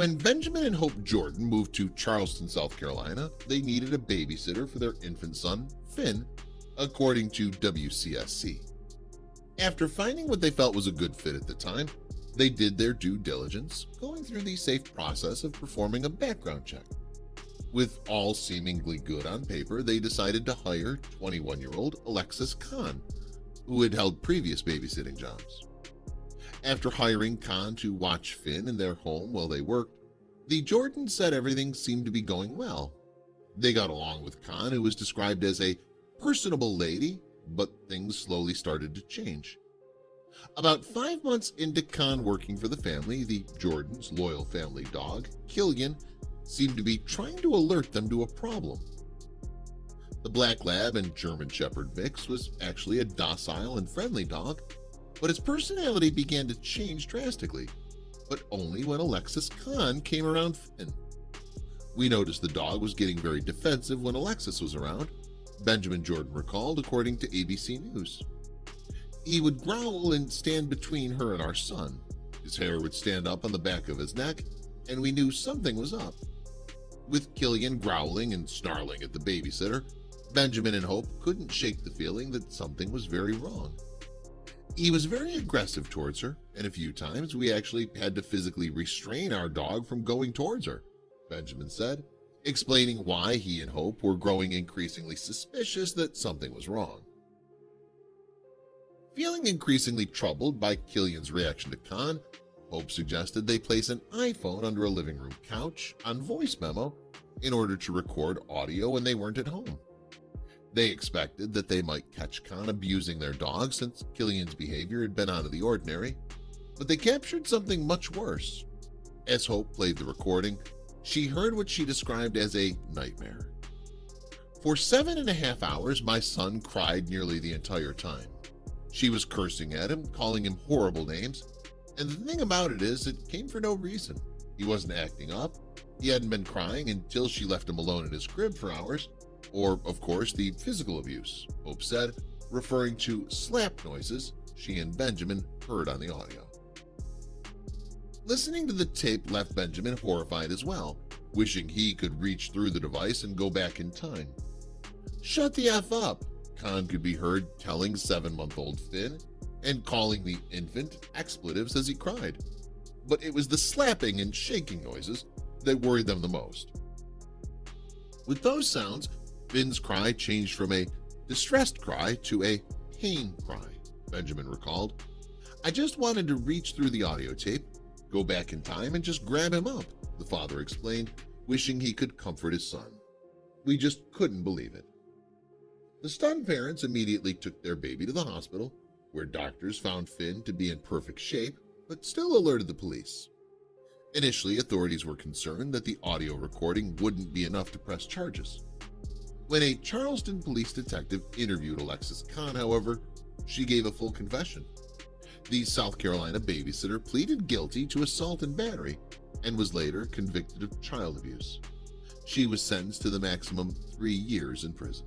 When Benjamin and Hope Jordan moved to Charleston, South Carolina, they needed a babysitter for their infant son, Finn, according to WCSC. After finding what they felt was a good fit at the time, they did their due diligence, going through the safe process of performing a background check. With all seemingly good on paper, they decided to hire 21-year-old Alexis Kahn, who had held previous babysitting jobs. After hiring Kahn to watch Finn in their home while they worked, the Jordans said everything seemed to be going well. They got along with Kahn, who was described as a personable lady, but things slowly started to change. About 5 months into Kahn working for the family, the Jordans' loyal family dog, Killian, seemed to be trying to alert them to a problem. The Black Lab and German Shepherd mix was actually a docile and friendly dog, but its personality began to change drastically, but only when Alexis Kahn came around Finn. We noticed the dog was getting very defensive when Alexis was around, Benjamin Jordan recalled, according to ABC News. He would growl and stand between her and our son. His hair would stand up on the back of his neck, and we knew something was up. With Killian growling and snarling at the babysitter, Benjamin and Hope couldn't shake the feeling that something was very wrong. He was very aggressive towards her, and a few times we actually had to physically restrain our dog from going towards her, Benjamin said, explaining why he and Hope were growing increasingly suspicious that something was wrong. Feeling increasingly troubled by Killian's reaction to Kahn, Hope suggested they place an iPhone under a living room couch on voice memo in order to record audio when they weren't at home. They expected that they might catch Kahn abusing their dog since Killian's behavior had been out of the ordinary, but they captured something much worse. As Hope played the recording, she heard what she described as a nightmare. For 7.5 hours, my son cried nearly the entire time. She was cursing at him, calling him horrible names, and the thing about it is, it came for no reason. He wasn't acting up, he hadn't been crying until she left him alone in his crib for hours, or, of course, the physical abuse, Hope said, referring to slap noises she and Benjamin heard on the audio. Listening to the tape left Benjamin horrified as well, wishing he could reach through the device and go back in time. "Shut the F up," Kahn could be heard telling 7-month-old Finn, and calling the infant expletives as he cried. But it was the slapping and shaking noises that worried them the most. With those sounds, Finn's cry changed from a distressed cry to a pain cry, Benjamin recalled. "I just wanted to reach through the audio tape, go back in time, and just grab him up," the father explained, wishing he could comfort his son. "We just couldn't believe it." The stunned parents immediately took their baby to the hospital, where doctors found Finn to be in perfect shape, but still alerted the police. Initially, authorities were concerned that the audio recording wouldn't be enough to press charges. When a Charleston police detective interviewed Alexis Kahn, however, she gave a full confession. The South Carolina babysitter pleaded guilty to assault and battery and was later convicted of child abuse. She was sentenced to the maximum 3 years in prison.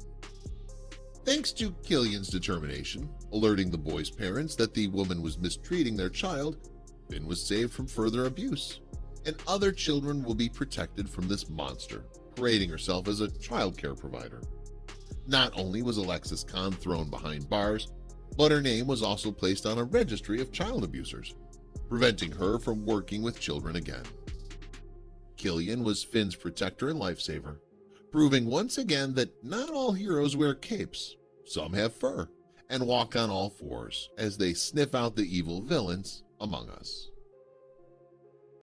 Thanks to Killian's determination, alerting the boy's parents that the woman was mistreating their child, Finn was saved from further abuse, and other children will be protected from this monster, parading herself as a child care provider. Not only was Alexis Kahn thrown behind bars, but her name was also placed on a registry of child abusers, preventing her from working with children again. Killian was Finn's protector and lifesaver, proving once again that not all heroes wear capes. Some have fur and walk on all fours as they sniff out the evil villains among us.